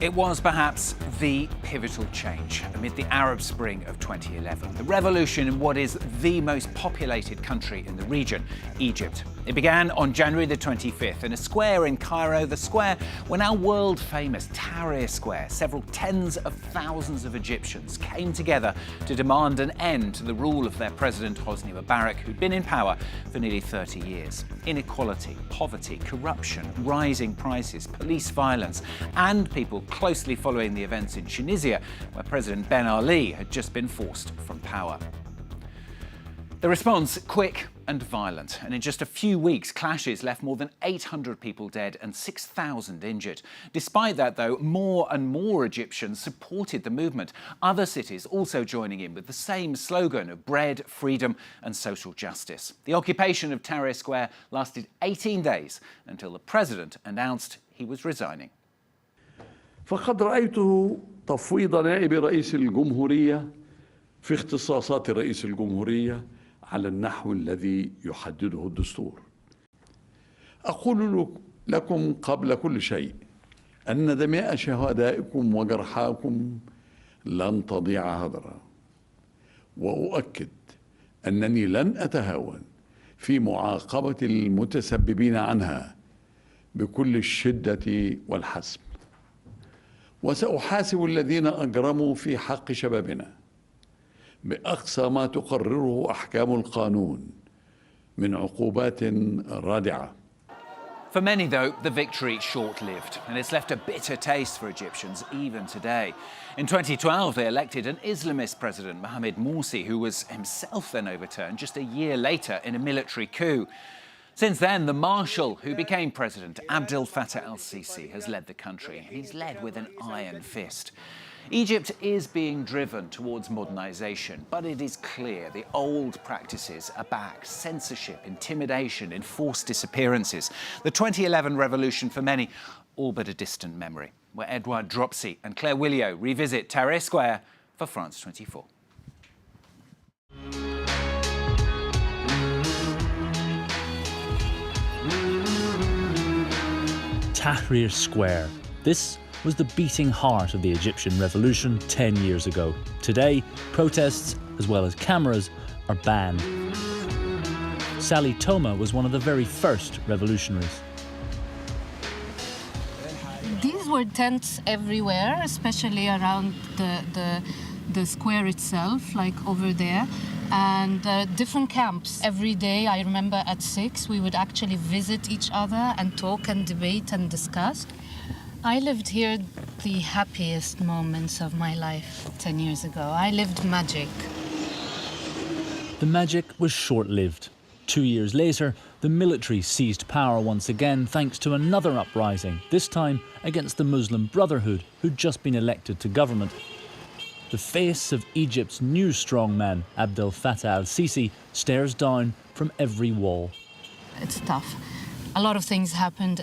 It was perhaps the pivotal change amid the Arab Spring of 2011, the revolution in what is the most populated country in the region, Egypt. It began on January the 25th in a square in Cairo, the square where now world-famous Tahrir Square. Several tens of thousands of Egyptians came together to demand an end to the rule of their President Hosni Mubarak, who'd been in power for nearly 30 years. Inequality, poverty, corruption, rising prices, police violence, and people closely following the events in Tunisia, where President Ben Ali had just been forced from power. The response, quick and violent, and in just a few weeks, clashes left more than 800 people dead and 6,000 injured. Despite that, though, more and more Egyptians supported the movement, other cities also joining in with the same slogan of bread, freedom and social justice. The occupation of Tahrir Square lasted 18 days until the president announced he was resigning. فقد رأيته تفويض نائب رئيس الجمهورية في اختصاصات رئيس الجمهورية على النحو الذي يحدده الدستور. أقول لكم قبل كل شيء أن دماء شهدائكم وجرحاكم لن تضيع هدرا، وأؤكد أنني لن أتهاون في معاقبة المتسببين عنها بكل الشدة والحسم، وسأحاسب الذين أجرموا في حق شبابنا بأقصى ما تقرره أحكام القانون من عقوبات رادعة. For many, though, the victory short-lived, and it's left a bitter taste for Egyptians even today. In 2012, they elected an Islamist president, Mohamed Morsi, who was himself then overturned just a year later in a military coup. Since then, the marshal who became president, Abdel Fattah al-Sisi, has led the country, and he's led with an iron fist. Egypt is being driven towards modernisation, but it is clear the old practices are back. Censorship, intimidation, enforced disappearances. The 2011 revolution, for many, all but a distant memory, where Edouard, Dropsy and Williot revisit Tahrir Square for France 24. Tahrir Square. This was the beating heart of the Egyptian revolution 10 years ago. Today, protests, as well as cameras, are banned. Sally Toma was one of the very first revolutionaries. These were tents everywhere, especially around the square itself, like over there, and different camps. Every day, I remember at 6, we would actually visit each other and talk and debate and discuss. I lived here the happiest moments of my life 10 years ago. I lived magic. The magic was short-lived. 2 years later, the military seized power once again thanks to another uprising, this time against the Muslim Brotherhood, who'd just been elected to government. The face of Egypt's new strongman, Abdel Fattah al-Sisi, stares down from every wall. It's tough. A lot of things happened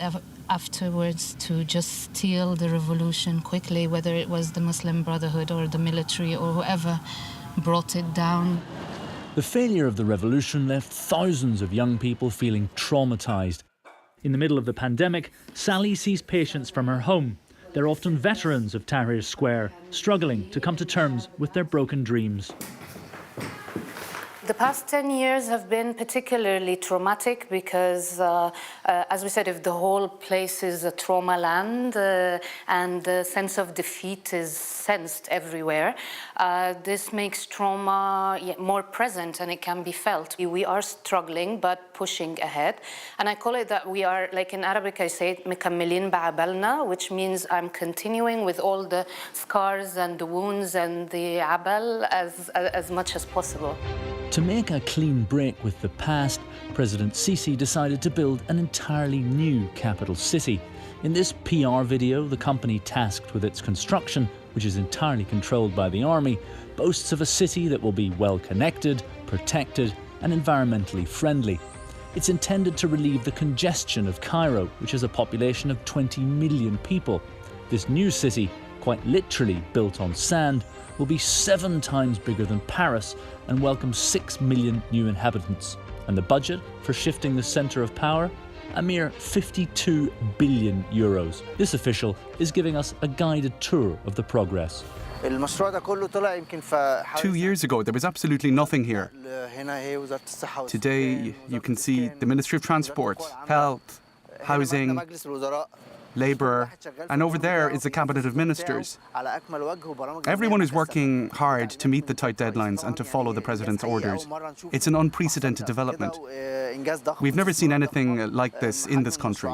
afterwards to just steal the revolution quickly, whether it was the Muslim Brotherhood or the military or whoever brought it down. The failure of the revolution left thousands of young people feeling traumatised. In the middle of the pandemic, Sally sees patients from her home. They're often veterans of Tahrir Square, struggling to come to terms with their broken dreams. The past 10 years have been particularly traumatic because, as we said, if the whole place is a trauma land and the sense of defeat is sensed everywhere, this makes trauma more present and it can be felt. We are struggling but pushing ahead. And I call it that we are, like in Arabic I say, مكملين بعبلنا, which means I'm continuing with all the scars and the wounds and the abal as much as possible. To make a clean break with the past, President Sisi decided to build an entirely new capital city. In this PR video, the company tasked with its construction, which is entirely controlled by the army, boasts of a city that will be well connected, protected and environmentally friendly. It's intended to relieve the congestion of Cairo, which has a population of 20 million people. This new city, quite literally built on sand, will be 7 times bigger than Paris and welcome 6 million new inhabitants. And the budget for shifting the centre of power? a mere 52 billion euros. This official is giving us a guided tour of the progress. 2 years ago, there was absolutely nothing here. Today, you can see the Ministry of Transport, Health, Housing, Labour, and over there is the Cabinet of Ministers. Everyone is working hard to meet the tight deadlines and to follow the President's orders. It's an unprecedented development. We've never seen anything like this in this country.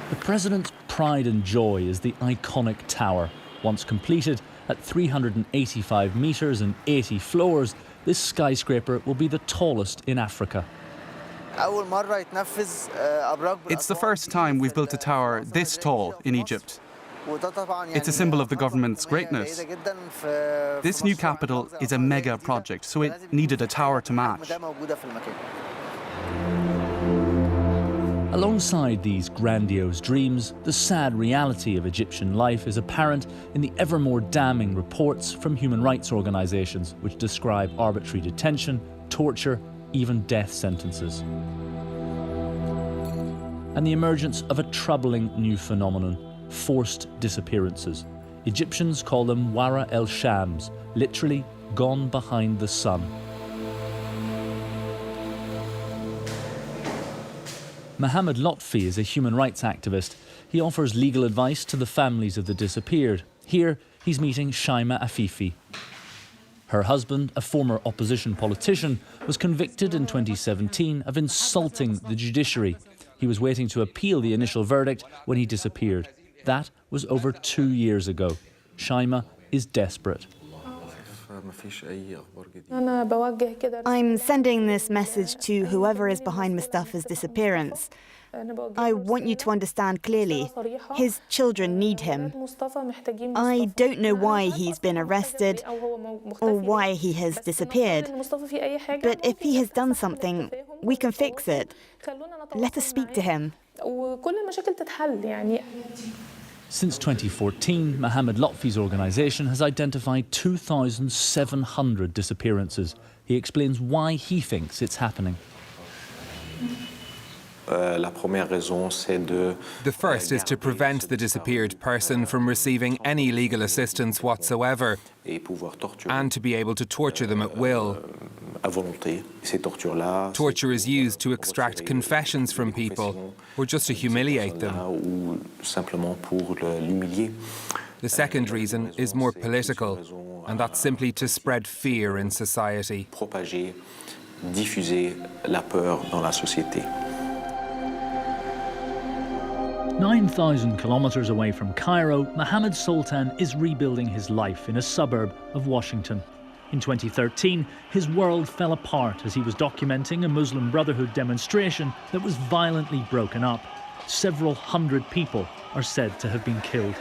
The President's pride and joy is the iconic tower. Once completed, at 385 metres and 80 floors, this skyscraper will be the tallest in Africa. It's the first time we've built a tower this tall in Egypt. It's a symbol of the government's greatness. This new capital is a mega project, so it needed a tower to match. Alongside these grandiose dreams, the sad reality of Egyptian life is apparent in the ever more damning reports from human rights organisations which describe arbitrary detention, torture, even death sentences. And the emergence of a troubling new phenomenon, forced disappearances. Egyptians call them wara el-shams, literally gone behind the sun. Mohammed Lotfi is a human rights activist. He offers legal advice to the families of the disappeared. Here, he's meeting Shaima Afifi. Her husband, a former opposition politician, was convicted in 2017 of insulting the judiciary. He was waiting to appeal the initial verdict when he disappeared. That was over 2 years ago. Shaima is desperate. I'm sending this message to whoever is behind Mustafa's disappearance. I want you to understand clearly, his children need him. I don't know why he's been arrested or why he has disappeared. But if he has done something, we can fix it. Let us speak to him. Since 2014, Mohammed Lotfi's organisation has identified 2,700 disappearances. He explains why he thinks it's happening. The first is to prevent the disappeared person from receiving any legal assistance whatsoever and to be able to torture them at will. Torture is used to extract confessions from people or just to humiliate them. The second reason is more political, and that's simply to spread fear in society. 9,000 kilometres away from Cairo, Mohammed Sultan is rebuilding his life in a suburb of Washington. In 2013, his world fell apart as he was documenting a Muslim Brotherhood demonstration that was violently broken up. Several hundred people are said to have been killed.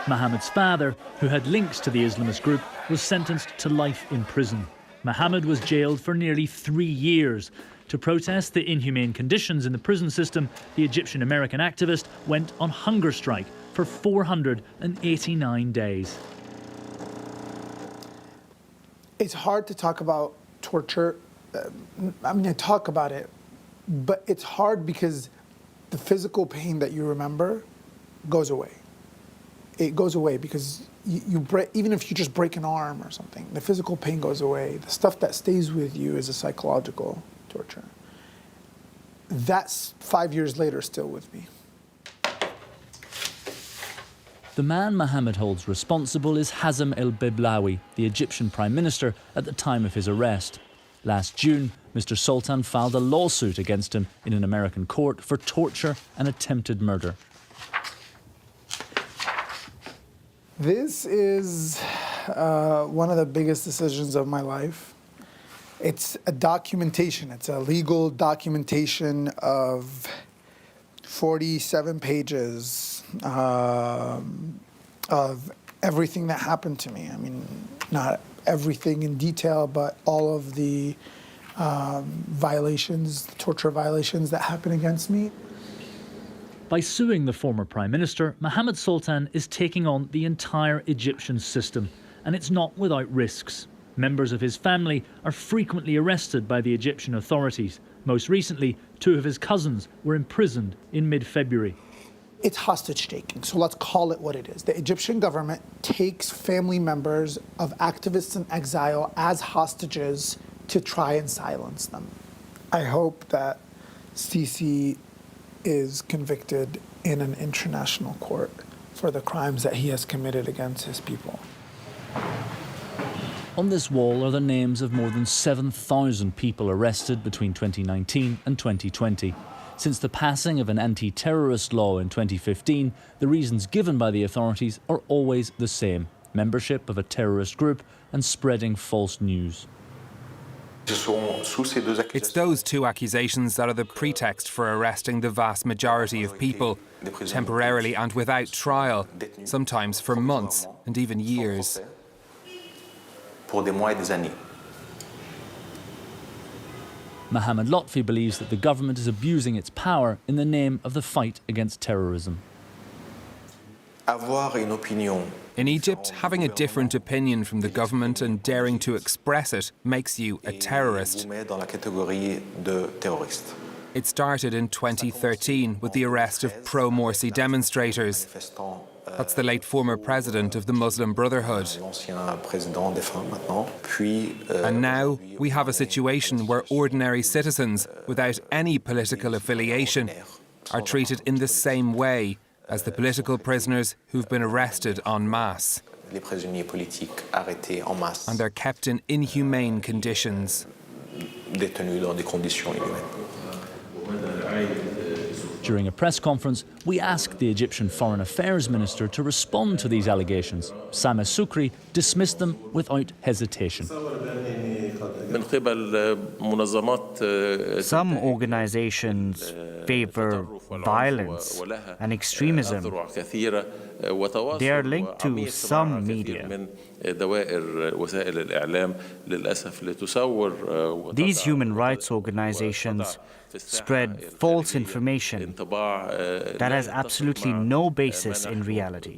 Mohammed's father, who had links to the Islamist group, was sentenced to life in prison. Mohammed was jailed for nearly 3 years. To protest the inhumane conditions in the prison system, the Egyptian-American activist went on hunger strike for 489 days. It's hard to talk about torture. I talk about it, but it's hard because the physical pain that you remember goes away. It goes away because you break, even if you just break an arm or something, the physical pain goes away. The stuff that stays with you is a psychological torture. That's 5 years later still with me. The man Mohammed holds responsible is Hazem el-Beblawi, the Egyptian Prime Minister at the time of his arrest. Last June, Mr. Sultan filed a lawsuit against him in an American court for torture and attempted murder. This is one of the biggest decisions of my life. It's a documentation. It's a legal documentation of 47 pages of everything that happened to me. I mean, not everything in detail, but all of the violations, the torture violations that happened against me. By suing the former Prime Minister, Mohammed Sultan is taking on the entire Egyptian system, and it's not without risks. Members of his family are frequently arrested by the Egyptian authorities. Most recently, 2 of his cousins were imprisoned in mid-February. It's hostage taking, so let's call it what it is. The Egyptian government takes family members of activists in exile as hostages to try and silence them. I hope that Sisi is convicted in an international court for the crimes that he has committed against his people. On this wall are the names of more than 7,000 people arrested between 2019 and 2020. Since the passing of an anti-terrorist law in 2015, the reasons given by the authorities are always the same: membership of a terrorist group and spreading false news. It's those 2 accusations that are the pretext for arresting the vast majority of people, temporarily and without trial, sometimes for months and even years. Mohamed Lotfi believes that the government is abusing its power in the name of the fight against terrorism. In Egypt, having a different opinion from the government and daring to express it makes you a terrorist. It started in 2013 with the arrest of pro-Morsi demonstrators. That's the late former president of the Muslim Brotherhood. And now we have a situation where ordinary citizens without any political affiliation are treated in the same way as the political prisoners who've been arrested en masse. And they're kept in inhumane conditions. During a press conference, we asked the Egyptian Foreign Affairs Minister to respond to these allegations. Sameh Sukri dismissed them without hesitation. Some organizations favor violence and extremism. They are linked to some media. These human rights organizations spread false information that has absolutely no basis in reality.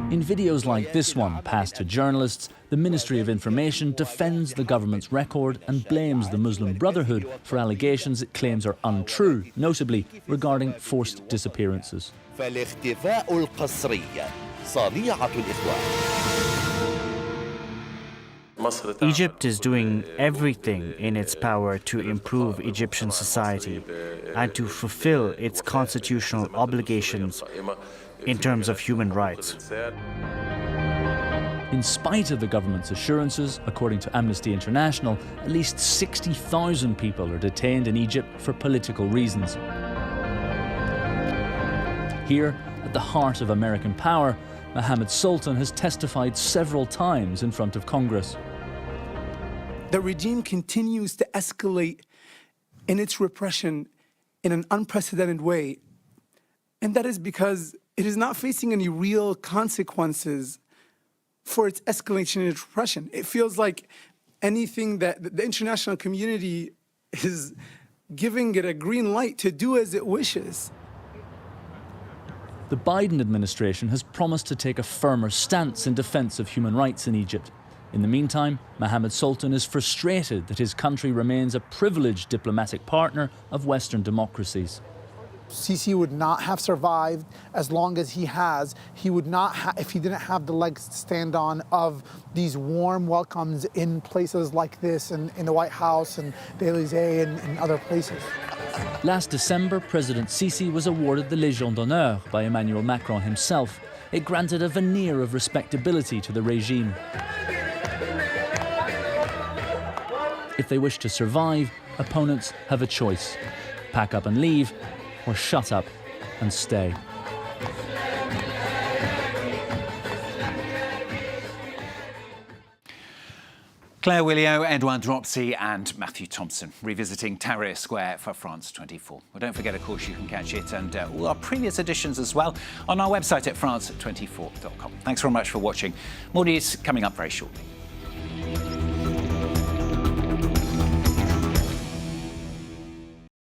In videos like this one, passed to journalists, the Ministry of Information defends the government's record and blames the Muslim Brotherhood for allegations it claims are untrue, notably regarding forced disappearances. Egypt is doing everything in its power to improve Egyptian society and to fulfill its constitutional obligations in terms of human rights. In spite of the government's assurances, according to Amnesty International, at least 60,000 people are detained in Egypt for political reasons. Here, at the heart of American power, Mohammed Sultan has testified several times in front of Congress. The regime continues to escalate in its repression in an unprecedented way. And that is because it is not facing any real consequences for its escalation in its repression. It feels like anything that the international community is giving it a green light to do as it wishes. The Biden administration has promised to take a firmer stance in defense of human rights in Egypt. In the meantime, Mohammed Sultan is frustrated that his country remains a privileged diplomatic partner of Western democracies. Sisi would not have survived as long as he has. He would not if he didn't have the legs to stand on of these warm welcomes in places like this, and in the White House and the Élysée and other places. Last December, President Sisi was awarded the Légion d'honneur by Emmanuel Macron himself. It granted a veneer of respectability to the regime. If they wish to survive, opponents have a choice: pack up and leave, or shut up and stay. Claire Williot, Edouard Dropsy and Matthew Thompson revisiting Tahrir Square for France 24. Well, don't forget, of course, you can catch it and all our previous editions as well on our website at france24.com. Thanks very much for watching. More news coming up very shortly.